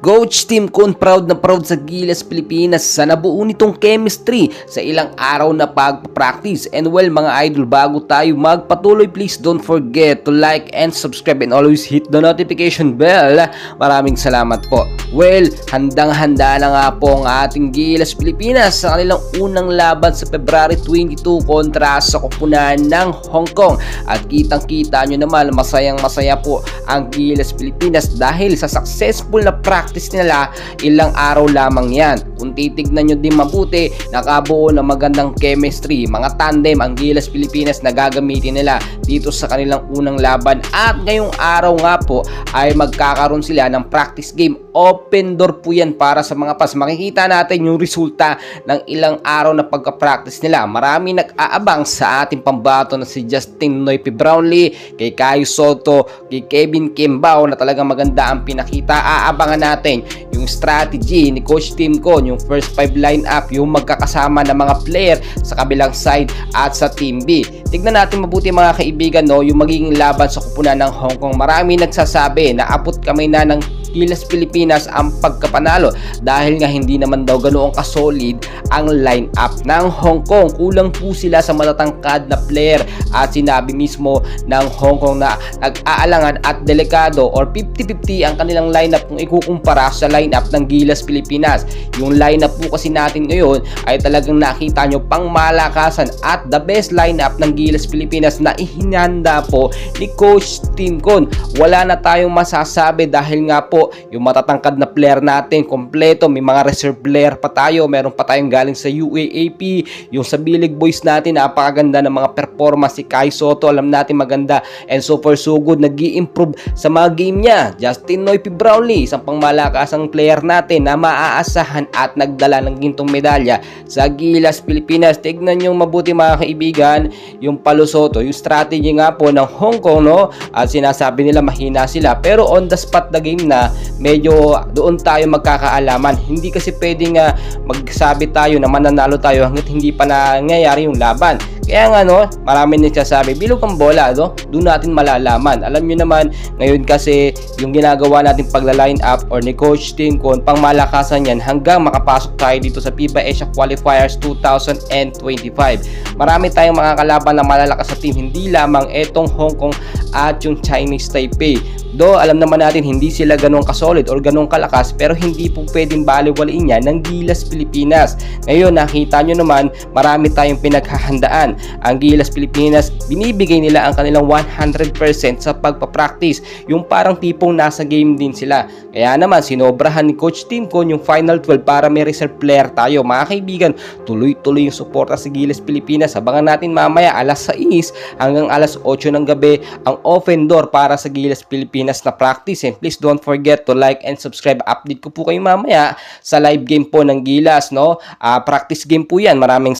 Coach Tim Con proud na proud sa Gilas Pilipinas sa nabuo nitong chemistry sa ilang araw na pagpa-practice. And well mga idol, bago tayo magpatuloy, please don't forget to like and subscribe and always hit the notification bell. Maraming salamat po. Well, handang-handa na nga po ang ating Gilas Pilipinas sa kanilang unang laban sa February 22 kontra sa koponan ng Hong Kong. At kitang-kita nyo naman, masayang-masaya po ang Gilas Pilipinas dahil sa successful na practice nila, ilang araw lamang yan. Kung titignan nyo din mabuti, nakabuo ng magandang chemistry, mga tandem ang Gilas Pilipinas na gagamitin nila dito sa kanilang unang laban. At ngayong araw nga po ay magkakaroon sila ng practice game. Open door po yan para sa mga pass. Makikita natin yung resulta ng ilang araw na pagka-practice nila. Marami nag-aabang sa ating pambato na si Justin Noy P. Brownlee, kay Kai Soto, kay Kevin Kimbao na talagang maganda ang pinakita. Aabangan natin yung strategy ni Coach Tim Con, yung first 5 lineup, yung magkakasama ng mga player sa kabilang side at sa Team B. Tignan natin mabuti mga kaibigan, no, yung magiging laban sa kupunan ng Hong Kong. Marami nagsasabi na abot kamay na ng Gilas Pilipinas ang pagkapanalo dahil nga hindi naman daw ganoon kasolid ang lineup ng Hong Kong. Kulang po sila sa matatangkad na player at sinabi mismo ng Hong Kong na nag-aalangan at delikado or 50-50 ang kanilang lineup kung ikukumpara sa lineup ng Gilas Pilipinas. Yung lineup po kasi natin ngayon ay talagang nakita nyo pang malakasan at the best lineup ng Gilas Pilipinas na ihinanda po ni Coach Tim Con. Wala na tayong masasabi dahil nga po yung matatangkad na player natin kompleto, may mga reserve player pa tayo, meron pa tayong galing sa UAAP, yung sa Bilig Boys natin napakaganda ng mga performance. Si Kai Soto alam natin maganda and so far so good, nag-i-improve sa mga game niya. Justin Noy P. Brownlee, isang pangmalakasang player natin na maaasahan at nagdala ng gintong medalya sa Gilas Pilipinas. Tignan nyo mabuti mga kaibigan yung palusoto, yung strategy nga po ng Hong Kong, no? At sinasabi nila mahina sila pero on the spot the game na medyo doon tayo magkakaalaman. Hindi kasi pwedeng magsabi tayo na mananalo tayo hanggat hindi pa nangyayari yung laban. Kaya nga no, marami nagsasabi, bilog ang bola, no? Doon natin malalaman. Alam nyo naman, ngayon kasi yung ginagawa natin pagla-line up or ni Coach Tim Con, pang malakasan yan hanggang makapasok tayo dito sa FIBA Asia Qualifiers 2025. Marami tayong mga kalaban na malalakas sa team, hindi lamang etong Hong Kong at yung Chinese Taipei. Do alam naman natin hindi sila ganun kasolid or ganun kalakas, pero hindi po pwedeng baliwalain yan ng Gilas Pilipinas. Ngayon nakita nyo naman, marami tayong pinaghahandaan. Ang Gilas Pilipinas, binibigay nila ang kanilang 100% sa pagpapractice, yung parang tipong nasa game din sila. Kaya naman sinobrahan ni Coach Tim Con yung Final 12 para may reserve player tayo. Mga kaibigan, tuloy-tuloy yung suporta sa Gilas Pilipinas. Abangan natin mamaya alas 6 hanggang alas 8 ng gabi ang open door para sa Gilas Pilipinas na practice. And please don't forget to like and subscribe. Update ko po kayo mamaya sa live game po ng Gilas, no? Practice game po yan. Maraming